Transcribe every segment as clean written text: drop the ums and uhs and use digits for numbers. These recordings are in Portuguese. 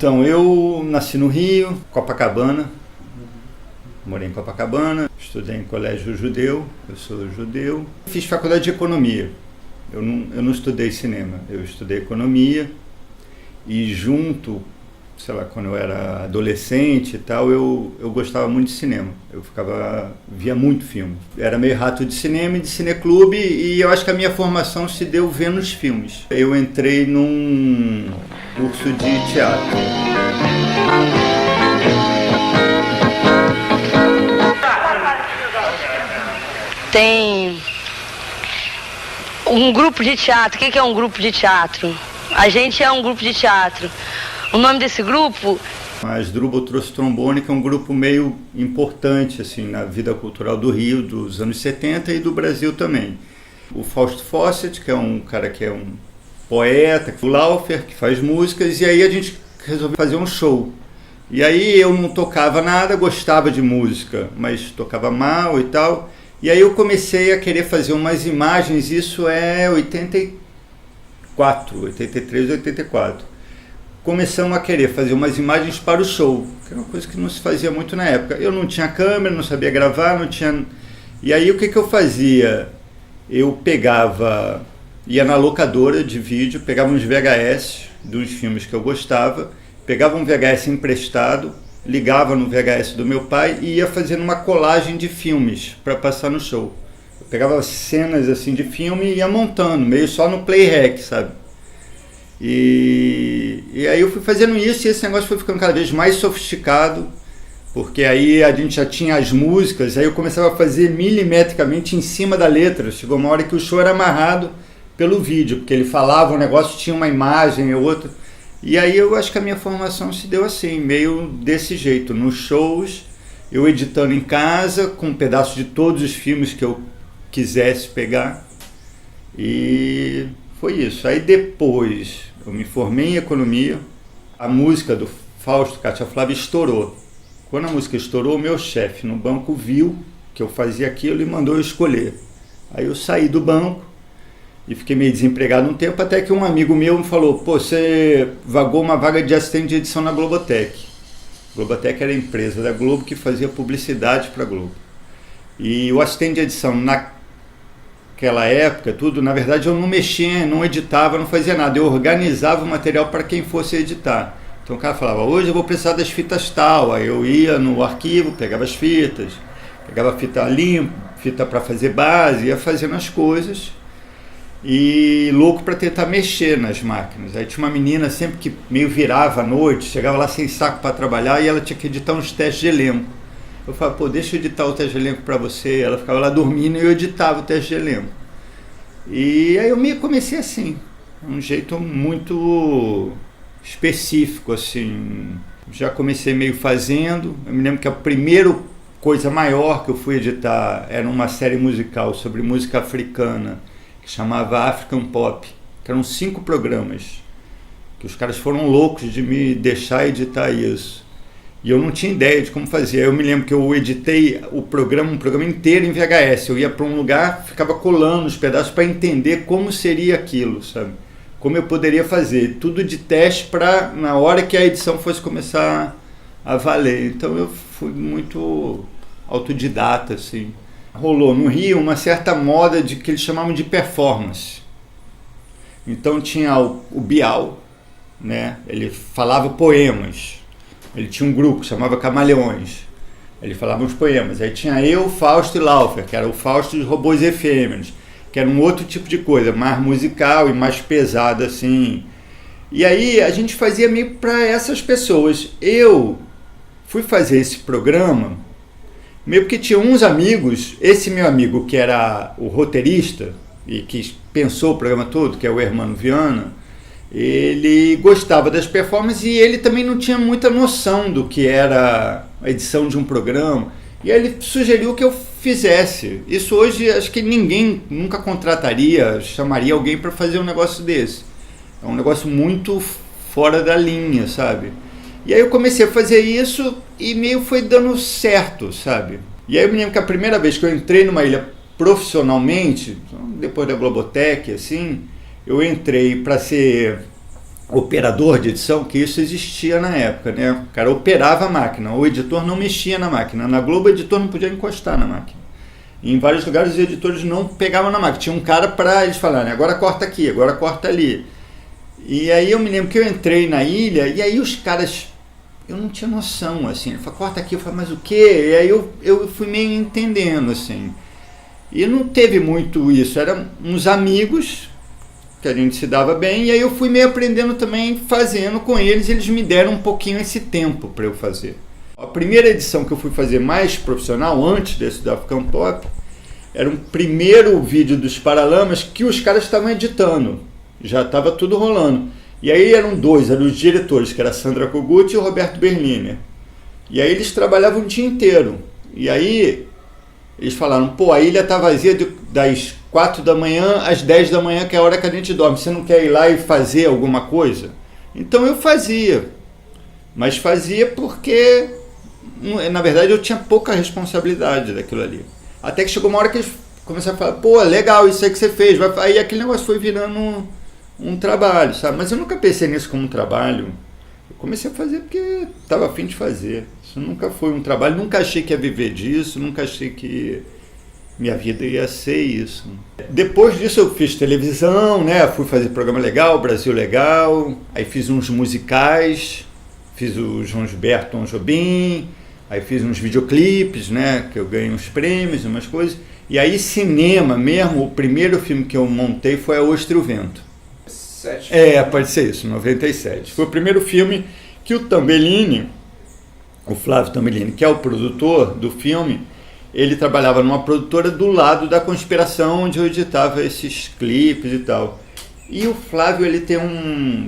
Então, eu nasci no Rio, Copacabana, morei em Copacabana, estudei em colégio judeu, eu sou judeu. Fiz faculdade de economia, eu não estudei cinema, eu estudei economia e junto, sei lá, quando eu era adolescente e tal, eu gostava muito de cinema, via muito filme. Era meio rato de cinema e de cineclube e eu acho que a minha formação se deu vendo os filmes. Eu entrei num curso de teatro. Tem um grupo de teatro. O que é um grupo de teatro? A gente é um grupo de teatro. O nome desse grupo... A Asdrubal trouxe trombone, que é um grupo meio importante assim, na vida cultural do Rio, dos anos 70 e do Brasil também. O Fausto Fawcett, que é um cara que é um poeta, o Laufer, que faz músicas, e aí a gente resolveu fazer um show. E aí eu não tocava nada, gostava de música, mas tocava mal e tal. E aí eu comecei a querer fazer umas imagens, isso é 83, 84. Começamos a querer fazer umas imagens para o show, que era uma coisa que não se fazia muito na época. Eu não tinha câmera, não sabia gravar, não tinha... E aí o que eu fazia? Eu ia na locadora de vídeo, pegava uns VHS dos filmes que eu gostava, pegava um VHS emprestado, ligava no VHS do meu pai e ia fazendo uma colagem de filmes para passar no show. Eu pegava cenas assim de filme e ia montando, meio só no playhack, sabe? E aí eu fui fazendo isso e esse negócio foi ficando cada vez mais sofisticado, porque aí a gente já tinha as músicas, aí eu começava a fazer milimetricamente em cima da letra. Chegou uma hora que o show era amarrado pelo vídeo, porque ele falava um negócio, tinha uma imagem e outra. E aí eu acho que a minha formação se deu assim, meio desse jeito, nos shows, eu editando em casa, com um pedaço de todos os filmes que eu quisesse pegar, e foi isso. Aí depois eu me formei em economia, a música do Fausto Cátia Flávia estourou. Quando a música estourou, o meu chefe no banco viu que eu fazia aquilo e mandou eu escolher. Aí eu saí do banco e fiquei meio desempregado um tempo, até que um amigo meu me falou: pô, você vagou uma vaga de assistente de edição na Globotech. Globotech era a empresa da Globo que fazia publicidade para a Globo. E o assistente de edição naquela época, tudo, na verdade eu não mexia, não editava, não fazia nada. Eu organizava o material para quem fosse editar. Então o cara falava: hoje eu vou precisar das fitas tal. Aí eu ia no arquivo, pegava as fitas, pegava fita limpa, fita para fazer base, ia fazendo as coisas. E louco para tentar mexer nas máquinas. Aí tinha uma menina sempre que meio virava à noite, chegava lá sem saco para trabalhar e ela tinha que editar uns testes de elenco. Eu falava: pô, deixa eu editar o teste de elenco para você. Ela ficava lá dormindo e eu editava o teste de elenco. E aí eu comecei assim, um jeito muito específico, assim. Já comecei meio fazendo. Eu me lembro que a primeira coisa maior que eu fui editar era uma série musical sobre música africana, que chamava African Pop, que eram 5 programas, que os caras foram loucos de me deixar editar isso. E eu não tinha ideia de como fazer. Eu me lembro que eu editei um programa inteiro em VHS. Eu ia para um lugar, ficava colando os pedaços para entender como seria aquilo, sabe? Como eu poderia fazer. Tudo de teste para, na hora que a edição fosse começar a valer. Então eu fui muito autodidata, assim. Rolou no Rio uma certa moda de que eles chamavam de performance. Então tinha o Bial, né? Ele falava poemas. Ele tinha um grupo que chamava Camaleões. Ele falava uns poemas. Aí tinha eu, Fausto e Laufer, que era o Fausto dos Robôs Efêmeros, que era um outro tipo de coisa, mais musical e mais pesado assim. E aí a gente fazia meio para essas pessoas. Eu fui fazer esse programa meio porque tinha uns amigos, esse meu amigo que era o roteirista e que pensou o programa todo, que é o Hermano Viana, ele gostava das performances e ele também não tinha muita noção do que era a edição de um programa. E aí ele sugeriu que eu fizesse. Isso hoje acho que ninguém nunca contrataria, chamaria alguém para fazer um negócio desse. É um negócio muito fora da linha, sabe? E aí eu comecei a fazer isso e meio foi dando certo, sabe? E aí eu me lembro que a primeira vez que eu entrei numa ilha profissionalmente, depois da Globotech, assim, eu entrei para ser operador de edição, que isso existia na época, né? O cara operava a máquina, o editor não mexia na máquina. Na Globo, o editor não podia encostar na máquina. E em vários lugares, os editores não pegavam na máquina. Tinha um cara para eles falarem, agora corta aqui, agora corta ali. E aí eu me lembro que eu entrei na ilha, e aí os caras, eu não tinha noção, assim. Ele falou, corta aqui, eu falei, mas o quê? E aí eu fui meio entendendo, assim. E não teve muito isso, eram uns amigos que a gente se dava bem, e aí eu fui meio aprendendo também, fazendo com eles, eles me deram um pouquinho esse tempo para eu fazer. A primeira edição que eu fui fazer mais profissional, antes desse da African Pop, era um primeiro vídeo dos Paralamas que os caras estavam editando, já estava tudo rolando. E aí eram dois, eram os diretores, que era a Sandra Kogut e o Roberto Berliner. E aí eles trabalhavam o dia inteiro. E aí eles falaram, pô, a ilha tá vazia das 4 da manhã às 10 da manhã, que é a hora que a gente dorme. Você não quer ir lá e fazer alguma coisa? Então eu fazia. Mas fazia porque, na verdade, eu tinha pouca responsabilidade daquilo ali. Até que chegou uma hora que eles começaram a falar, pô, legal, isso aí que você fez. Aí aquele negócio foi virando um trabalho, sabe? Mas eu nunca pensei nisso como um trabalho. Eu comecei a fazer porque estava a fim de fazer. Isso nunca foi um trabalho, nunca achei que ia viver disso, nunca achei que minha vida ia ser isso. Depois disso eu fiz televisão, né? Fui fazer programa legal, Brasil Legal, aí fiz uns musicais, fiz o João Gilberto, Tom Jobim, aí fiz uns videoclipes, né? Que eu ganhei uns prêmios, umas coisas. E aí cinema mesmo, o primeiro filme que eu montei foi A Ostra e o Vento. Pode ser isso, 97. Foi o primeiro filme que o Tambellini, o Flávio Tambellini, que é o produtor do filme, ele trabalhava numa produtora do lado da Conspiração, onde eu editava esses clipes e tal. E o Flávio, ele tem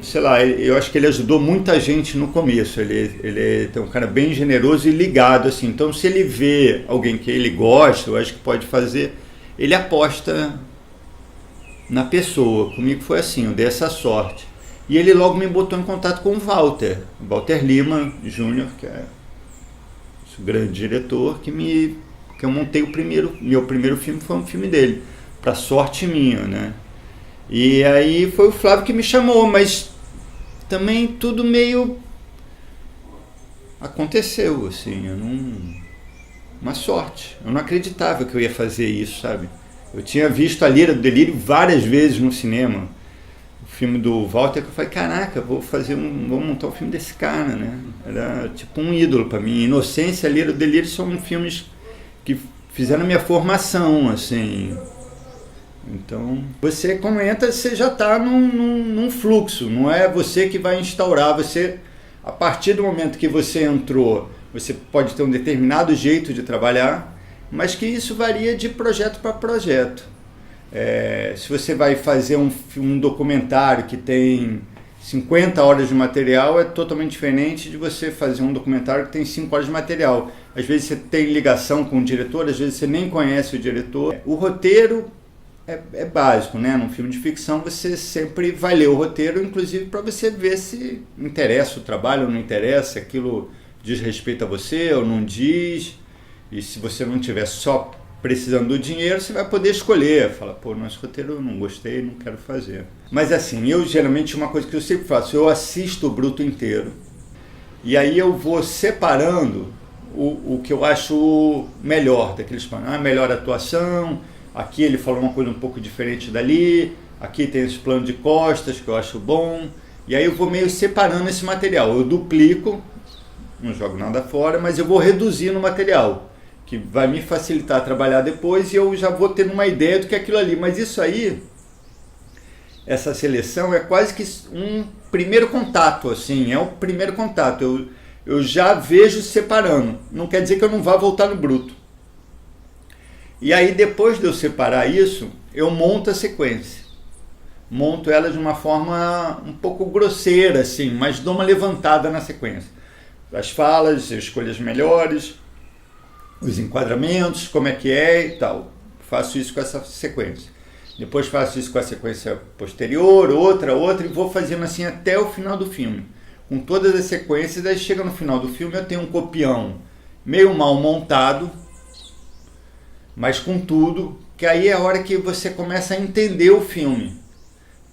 sei lá, eu acho que ele ajudou muita gente no começo. Ele é um cara bem generoso e ligado, assim. Então, se ele vê alguém que ele gosta, eu acho que pode fazer, ele aposta na pessoa. Comigo foi assim, eu dei essa sorte. E ele logo me botou em contato com o Walter Lima Júnior, que é o grande diretor, que eu montei meu primeiro filme foi um filme dele, pra sorte minha, né? E aí foi o Flávio que me chamou, mas também tudo meio aconteceu, assim, uma sorte. Eu não acreditava que eu ia fazer isso, sabe? Eu tinha visto A Lira do Delírio várias vezes no cinema, o filme do Walter, que eu falei, caraca, vou montar o filme desse cara, né? Era tipo um ídolo para mim. Inocência, A Lira do Delírio são filmes que fizeram minha formação, assim. Então, você quando entra, você já está num fluxo, não é você que vai instaurar, a partir do momento que você entrou, você pode ter um determinado jeito de trabalhar, mas que isso varia de projeto para projeto. Se você vai fazer um documentário que tem 50 horas de material, é totalmente diferente de você fazer um documentário que tem 5 horas de material. Às vezes você tem ligação com o diretor, às vezes você nem conhece o diretor. O roteiro é básico, né? Num filme de ficção você sempre vai ler o roteiro, inclusive para você ver se interessa o trabalho ou não interessa, aquilo diz respeito a você ou não diz. E se você não estiver só precisando do dinheiro, você vai poder escolher. Fala, pô, nosso roteiro eu não gostei, não quero fazer. Mas assim, eu geralmente, uma coisa que eu sempre faço, eu assisto o bruto inteiro. E aí eu vou separando o que eu acho melhor daqueles planos. A melhor atuação, aqui ele falou uma coisa um pouco diferente dali, aqui tem esse plano de costas que eu acho bom. E aí eu vou meio separando esse material. Eu duplico, não jogo nada fora, mas eu vou reduzindo o material, que vai me facilitar trabalhar depois e eu já vou tendo uma ideia do que é aquilo ali. Mas isso aí, essa seleção é quase que um primeiro contato, assim, é o primeiro contato. Eu já vejo separando, não quer dizer que eu não vá voltar no bruto. E aí depois de eu separar isso, eu monto a sequência. Monto ela de uma forma um pouco grosseira, assim, mas dou uma levantada na sequência. As falas, eu escolho as melhores, os enquadramentos, como é que é e tal. Faço isso com essa sequência. Depois faço isso com a sequência posterior, outra, e vou fazendo assim até o final do filme. Com todas as sequências, aí chega no final do filme, eu tenho um copião meio mal montado, mas com tudo, que aí é a hora que você começa a entender o filme.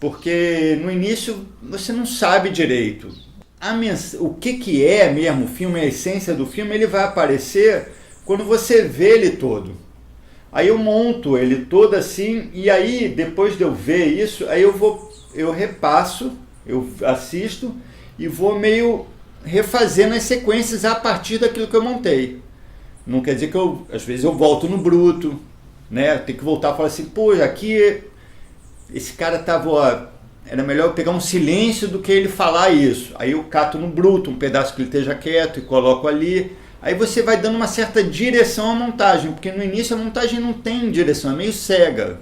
porque no início você não sabe direito. O que é mesmo o filme, a essência do filme, ele vai aparecer quando você vê ele todo. Aí eu monto ele todo assim, e aí depois de eu ver isso, aí eu repasso, eu assisto e vou meio refazendo as sequências a partir daquilo que eu montei. Não quer dizer que às vezes eu volto no bruto, né? Tem que voltar e falar assim, pô, aqui esse cara tava, era melhor eu pegar um silêncio do que ele falar isso. Aí eu cato no bruto um pedaço que ele esteja quieto e coloco ali. Aí você vai dando uma certa direção à montagem, porque no início a montagem não tem direção, é meio cega.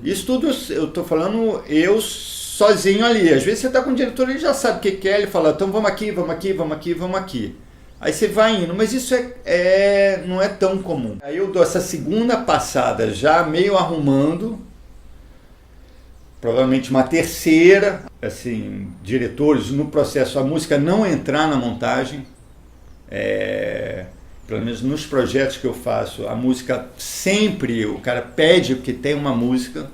Isso tudo eu tô falando eu sozinho ali. Às vezes você tá com o diretor, ele já sabe o que quer, ele fala, então vamos aqui, vamos aqui, vamos aqui, vamos aqui. Aí você vai indo, mas isso não é tão comum. Aí eu dou essa segunda passada já meio arrumando, provavelmente uma terceira, assim, diretores no processo, a música não entrar na montagem, pelo menos nos projetos que eu faço, a música sempre, o cara pede que tem uma música,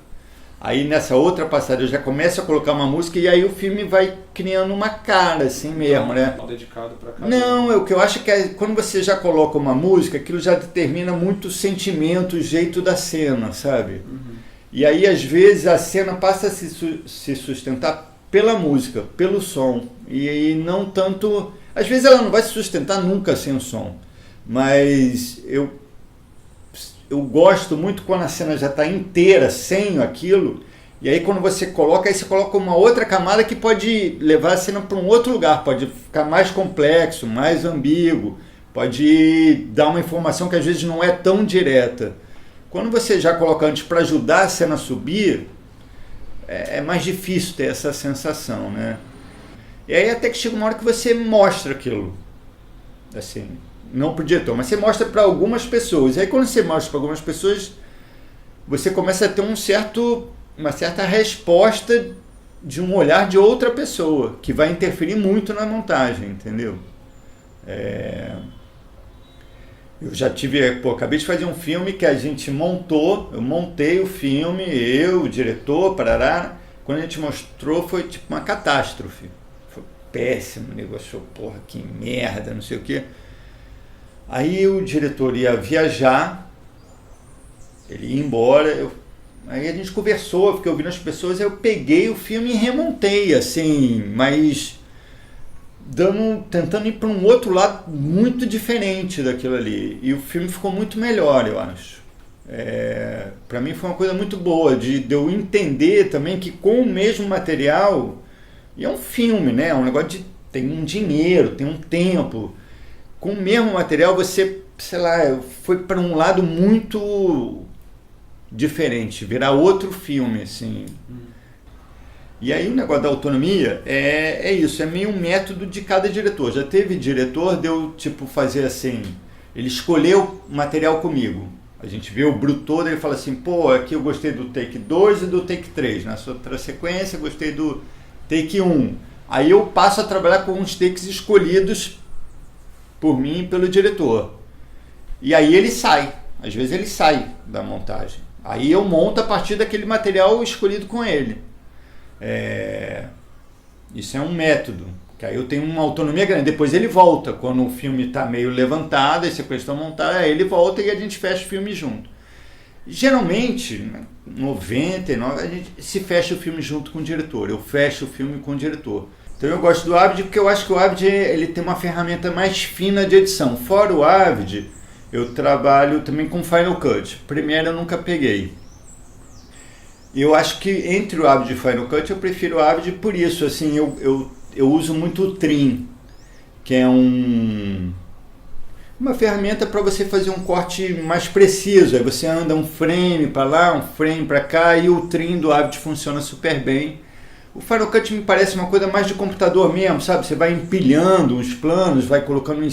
aí nessa outra passada eu já começo a colocar uma música e aí o filme vai criando uma cara assim mesmo, né? Dedicado pra cada Não, o que eu acho que quando você já coloca uma música, aquilo já determina muito o sentimento, o jeito da cena, sabe? E aí às vezes a cena passa a se sustentar pela música, pelo som, e não tanto... Às vezes ela não vai se sustentar nunca sem o som, mas eu gosto muito quando a cena já está inteira, sem aquilo, e aí quando você coloca, aí você coloca uma outra camada que pode levar a cena para um outro lugar, pode ficar mais complexo, mais ambíguo, pode dar uma informação que às vezes não é tão direta. Quando você já coloca antes para ajudar a cena a subir, é mais difícil ter essa sensação, né? E aí até que chega uma hora que você mostra aquilo, assim, não para o diretor, mas você mostra para algumas pessoas. E aí quando você mostra para algumas pessoas, você começa a ter uma certa resposta de um olhar de outra pessoa, que vai interferir muito na montagem, entendeu? Eu já acabei de fazer um filme que a gente montou, eu montei o filme, o diretor, parará. Quando a gente mostrou foi tipo uma catástrofe. Foi péssimo, o negócio, porra, que merda, não sei o quê. Aí o diretor ia viajar, ele ia embora, aí a gente conversou, fiquei ouvindo as pessoas, aí eu peguei o filme e remontei, assim, mas tentando ir para um outro lado muito diferente daquilo ali. E o filme ficou muito melhor, eu acho. Para mim foi uma coisa muito boa, de eu entender também que com o mesmo material, e é um filme, né? É um negócio tem um dinheiro, tem um tempo. Com o mesmo material você, sei lá, foi para um lado muito diferente, virar outro filme, assim. E aí o negócio da autonomia é isso, é meio um método de cada diretor. Já teve diretor de eu tipo fazer assim, ele escolheu o material comigo. A gente vê o bruto todo e ele fala assim, pô, aqui eu gostei do take 2 e do take 3. Na outra sequência eu gostei do take 1. Aí eu passo a trabalhar com uns takes escolhidos por mim e pelo diretor. E aí ele sai, às vezes ele sai da montagem. Aí eu monto a partir daquele material escolhido com ele. Isso é um método, que aí eu tenho uma autonomia grande. Depois ele volta, quando o filme está meio levantado, as sequências estão montadas, aí ele volta e a gente fecha o filme junto. Geralmente, 99, a gente se fecha o filme junto com o diretor. Eu fecho o filme com o diretor. Então eu gosto do Avid porque eu acho que o Avid ele tem uma ferramenta mais fina de edição. Fora o Avid, eu trabalho também com Final Cut. Premiere eu nunca peguei. Eu acho que entre o Avid e o Final Cut eu prefiro o Avid por isso. Assim, eu uso muito o Trim, que é uma ferramenta para você fazer um corte mais preciso. Aí você anda um frame para lá, um frame para cá, e o Trim do Avid funciona super bem. O Final Cut me parece uma coisa mais de computador mesmo, sabe? Você vai empilhando uns planos, vai colocando um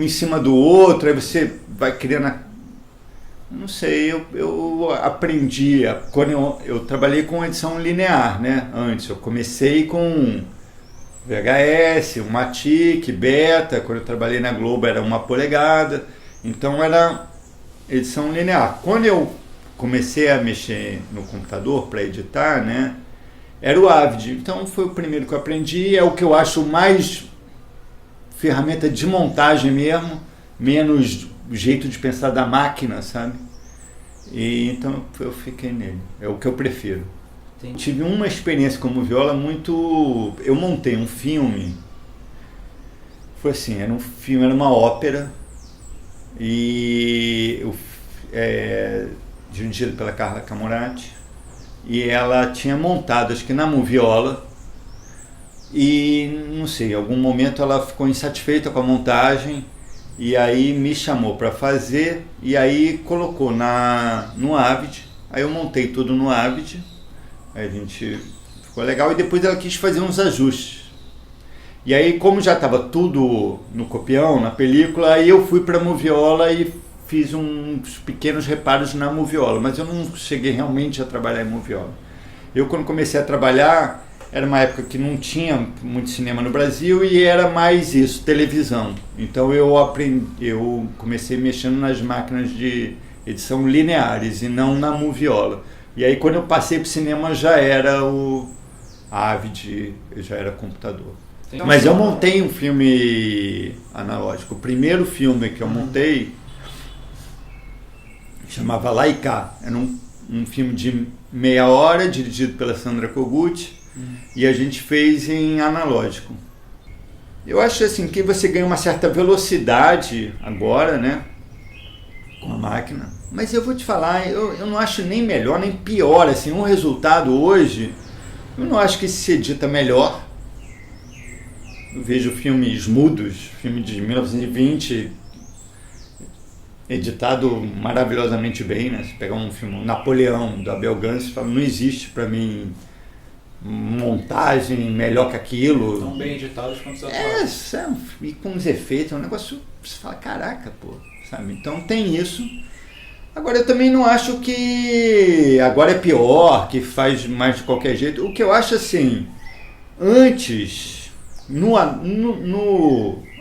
em cima do outro, aí você vai criando não sei, eu aprendi, quando eu trabalhei com edição linear, né? Antes, eu comecei com VHS, um Matic, Beta, quando eu trabalhei na Globo era 1 polegada, então era edição linear. Quando eu comecei a mexer no computador para editar, né? era o Avid. Então foi o primeiro que eu aprendi, é o que eu acho mais ferramenta de montagem mesmo, menos jeito de pensar da máquina, sabe? E então eu fiquei nele, é o que eu prefiro. Entendi. Tive uma experiência como viola muito... Eu montei um filme, foi assim, era um filme, era uma ópera, e dirigido pela Carla Camurati, e ela tinha montado, acho que na moviola, e não sei, em algum momento ela ficou insatisfeita com a montagem, e aí me chamou para fazer, e aí colocou no Avid, aí eu montei tudo no Avid, aí a gente ficou legal, e depois ela quis fazer uns ajustes. E aí, como já estava tudo no copião, na película, aí eu fui para a moviola e fiz uns pequenos reparos na moviola, mas eu não cheguei realmente a trabalhar em moviola. Eu, quando comecei a trabalhar, era uma época que não tinha muito cinema no Brasil e era mais isso, televisão. Então eu comecei mexendo nas máquinas de edição lineares e não na moviola. E aí, quando eu passei para o cinema, já era o Avid, já era computador. Então, mas eu montei um filme analógico. O primeiro filme que eu montei chamava Laika. Era um filme de meia hora, dirigido pela Sandra Kogut, e a gente fez em analógico. Eu acho assim que você ganha uma certa velocidade agora, né, com a máquina. Mas eu vou te falar, eu não acho nem melhor nem pior. Assim, um resultado hoje, eu não acho que se edita melhor. Eu vejo filmes mudos, filme de 1920, editado maravilhosamente bem, né? Você pegar um filme Napoleão, do Abel Gance, fala, não existe para mim montagem melhor que aquilo. Tão bem editados quanto os atuais. E com os efeitos, é um negócio, você fala, caraca, pô, sabe? Então tem isso. Agora eu também não acho que agora é pior, que faz mais de qualquer jeito. O que eu acho assim, antes...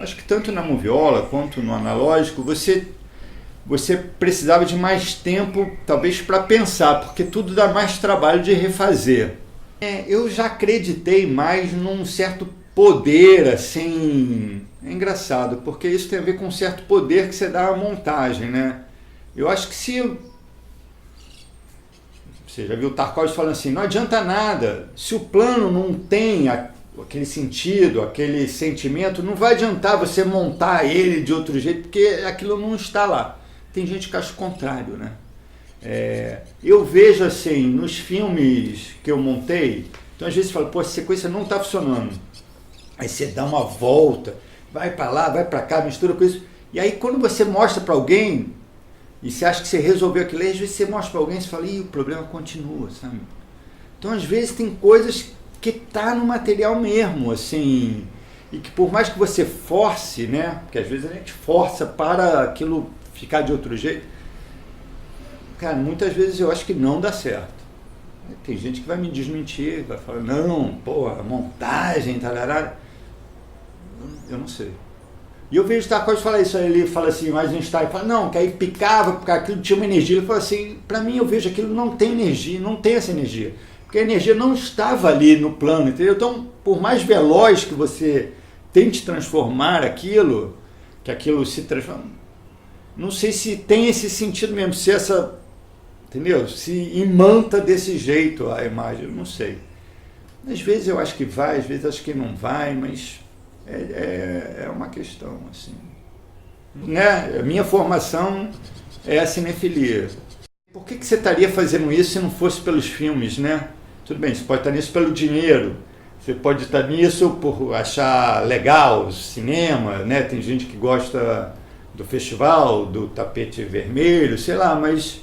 acho que tanto na moviola quanto no analógico, você precisava de mais tempo, talvez, para pensar, porque tudo dá mais trabalho de refazer. Eu já acreditei mais num certo poder, assim, é engraçado, porque isso tem a ver com um certo poder que você dá à montagem, né? Eu acho que se... Você já viu o Tarkovsky falando assim, não adianta nada, se o plano não tem aquele sentido, aquele sentimento, não vai adiantar você montar ele de outro jeito, porque aquilo não está lá. Tem gente que acha o contrário, né? Eu vejo assim, nos filmes que eu montei, então às vezes você fala, pô, a sequência não está funcionando. Aí você dá uma volta, vai para lá, vai para cá, mistura com isso. E aí quando você mostra para alguém, e você acha que você resolveu aquilo, às vezes você mostra para alguém e você fala, o problema continua, sabe? Então às vezes tem coisas que tá no material mesmo, assim, e que por mais que você force, né, porque às vezes a gente força para aquilo ficar de outro jeito, cara, muitas vezes eu acho que não dá certo. Tem gente que vai me desmentir, vai falar, não, pô, a montagem, tarará. Eu não sei. E eu vejo o Tarkovsky falar isso, aí ele fala assim, mais um Einstein, fala, não, que aí picava, porque aquilo tinha uma energia. Ele fala assim, para mim eu vejo aquilo não tem energia, não tem essa energia. Porque a energia não estava ali no plano, entendeu? Então, por mais veloz que você tente transformar aquilo, que aquilo se transforma, não sei se tem esse sentido mesmo, se essa, entendeu? Se imanta desse jeito a imagem, eu não sei. Às vezes eu acho que vai, às vezes acho que não vai, mas é uma questão, assim. Né? A minha formação é a cinefilia. Por que você estaria fazendo isso se não fosse pelos filmes, né? Tudo bem, você pode estar nisso pelo dinheiro, você pode estar nisso por achar legal o cinema, né? Tem gente que gosta do festival, do tapete vermelho, sei lá, mas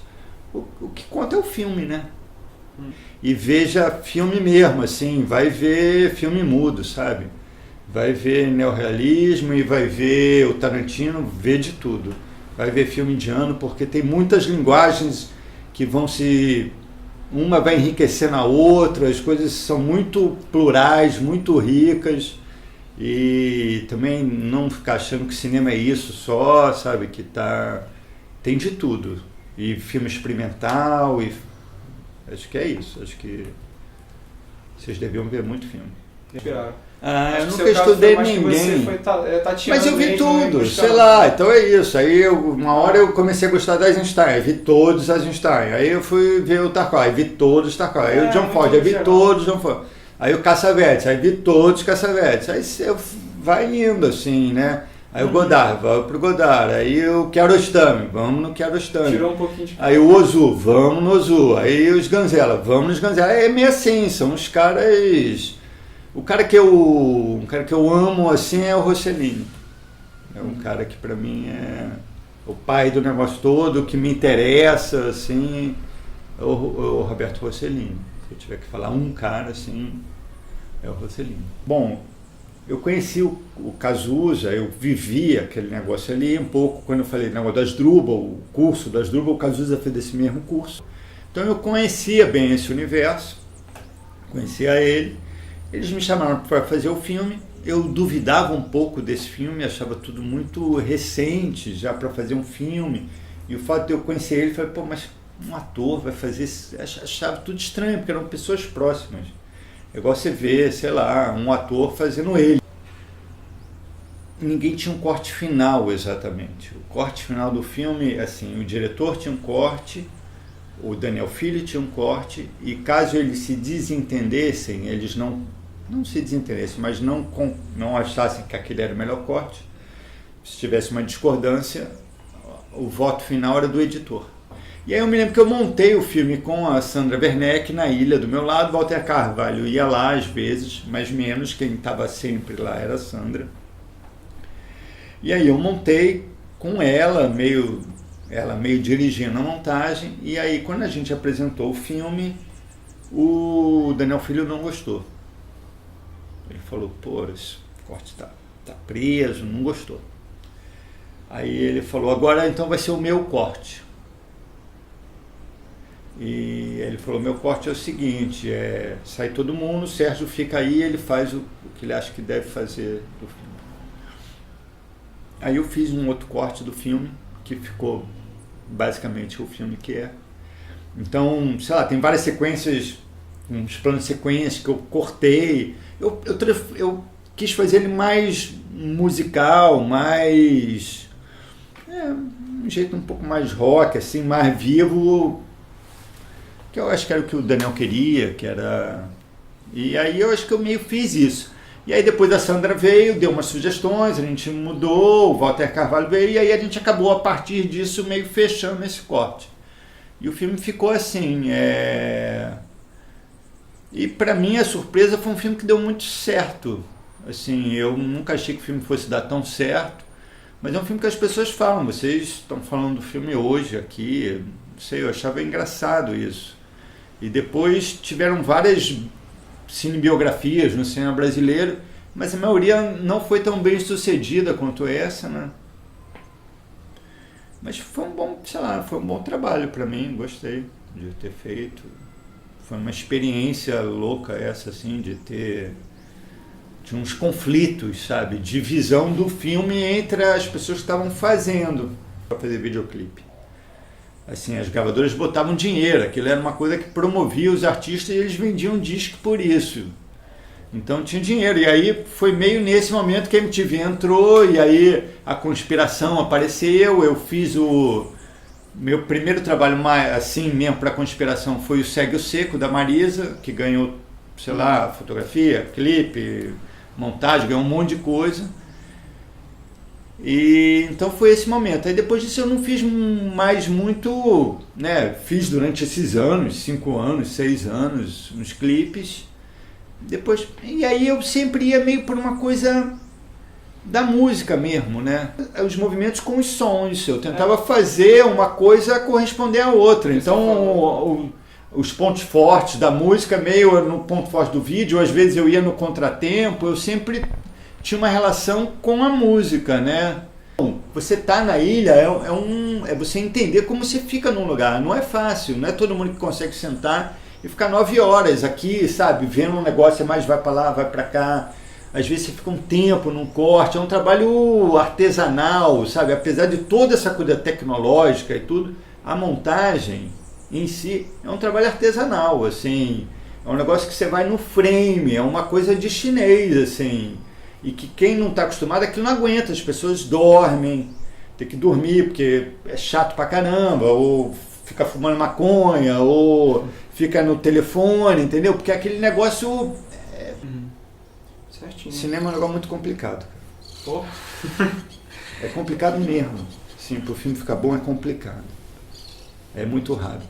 o que conta é o filme, né? E veja filme mesmo, assim, vai ver filme mudo, sabe? Vai ver neorrealismo e vai ver o Tarantino, vê de tudo. Vai ver filme indiano, porque tem muitas linguagens que vão se... Uma vai enriquecendo a outra, as coisas são muito plurais, muito ricas, e também não ficar achando que cinema é isso só, sabe, que tem de tudo, e filme experimental, e acho que é isso, acho que Vocês deviam ver muito filme. Inspiraram. Eu nunca estudei ninguém. Mas eu vi tudo, sei lá, então é isso. Aí uma hora eu comecei a gostar das Einstein, vi todos as Einstein. Aí eu fui ver o Tarkovsky, vi todos os Tarkovsky. Aí o John Ford, eu vi todos John Ford. Aí o Cassavetes, aí vi todos os Cassavetes. Aí você vai indo assim, né? Aí o Godard, vai pro Godard. Aí o Kiarostami, vamos no Kiarostami. Tirou um pouquinho de... Aí o Ozu, vamos no Ozu. Aí os Ganzella, vamos nos Ganzella. É meio assim, são os caras... Um cara que eu amo assim é o Rossellini. É um cara que para mim é o pai do negócio todo, que me interessa assim, é o Roberto Rossellini. Se eu tiver que falar um cara assim, é o Rossellini. Bom, eu conheci o Cazuza, eu vivi aquele negócio ali um pouco quando eu falei negócio das Drubal, o curso das Drubal, o Cazuza fez esse mesmo curso. Então eu conhecia bem esse universo, conhecia ele. Eles me chamaram para fazer o filme, eu duvidava um pouco desse filme, achava tudo muito recente já para fazer um filme, e o fato de eu conhecer ele, falei, pô, mas um ator vai fazer isso, achava tudo estranho, porque eram pessoas próximas. É igual você ver, sei lá, um ator fazendo ele. Ninguém tinha um corte final exatamente. O corte final do filme, assim, o diretor tinha um corte, o Daniel Filho tinha um corte, e caso eles se desentendessem, eles não se desentendessem, mas não achassem que aquele era o melhor corte, se tivesse uma discordância, o voto final era do editor. E aí eu me lembro que eu montei o filme com a Sandra Werneck na ilha do meu lado, Walter Carvalho ia lá às vezes, mas menos, quem estava sempre lá era a Sandra. E aí eu montei com ela meio dirigindo a montagem, e aí quando a gente apresentou o filme, o Daniel Filho não gostou. Ele falou, pô, esse corte tá preso, não gostou. Aí ele falou, agora então vai ser o meu corte. E ele falou, meu corte é o seguinte, sai todo mundo, o Sérgio fica aí, ele faz o que ele acha que deve fazer do filme. Aí eu fiz um outro corte do filme, que ficou basicamente o filme que é. Então, sei lá, tem várias sequências, uns planos de sequência que eu cortei. Eu quis fazer ele mais musical, mais... um jeito um pouco mais rock, assim, mais vivo, que eu acho que era o que o Daniel queria, que era... E aí eu acho que eu meio fiz isso. E aí depois a Sandra veio, deu umas sugestões, a gente mudou, o Walter Carvalho veio, e aí a gente acabou a partir disso meio fechando esse corte. E o filme ficou assim, E para mim a surpresa foi um filme que deu muito certo. Assim, eu nunca achei que o filme fosse dar tão certo, mas é um filme que as pessoas falam, vocês estão falando do filme hoje aqui, não sei, eu achava engraçado isso. E depois tiveram várias cinebiografias no cinema brasileiro, mas a maioria não foi tão bem sucedida quanto essa, né? Mas foi um bom, sei lá, foi um bom trabalho para mim, gostei de ter feito. Foi uma experiência louca essa, assim, de uns conflitos, sabe? De visão do filme entre as pessoas que estavam fazendo para fazer videoclipe. Assim, as gravadoras botavam dinheiro, aquilo era uma coisa que promovia os artistas e eles vendiam disco por isso. Então tinha dinheiro, e aí foi meio nesse momento que a MTV entrou, e aí a conspiração apareceu, eu fiz o... Meu primeiro trabalho mais assim mesmo para conspiração foi o Segue o Seco, da Marisa, que ganhou, sei lá, fotografia, clipe, montagem, ganhou um monte de coisa. E então foi esse momento. Aí depois disso eu não fiz mais muito, né? Fiz durante esses anos, 5 anos, 6 anos, uns clipes. Depois, e aí eu sempre ia meio por uma coisa da música mesmo, né? Os movimentos com os sons. Eu tentava fazer uma coisa corresponder à outra. Então os pontos fortes da música meio no ponto forte do vídeo, às vezes eu ia no contratempo, eu sempre tinha uma relação com a música, né? Você tá na ilha, é você entender como você fica num lugar. Não é fácil, não é todo mundo que consegue sentar e ficar 9 horas aqui, sabe? Vendo um negócio, mais vai para lá, vai para cá. Às vezes você fica um tempo num corte, é um trabalho artesanal, sabe? Apesar de toda essa coisa tecnológica e tudo, a montagem em si é um trabalho artesanal, assim. É É um negócio que você vai no frame, é uma coisa de chinês, assim. E que quem não está acostumado, aquilo não aguenta, as pessoas dormem, tem que dormir porque é chato pra caramba, ou fica fumando maconha, ou fica no telefone, entendeu? Porque aquele negócio... Certinho. Cinema é um negócio muito complicado. Pô. É complicado mesmo. Sim, pro filme ficar bom é complicado. É muito raro.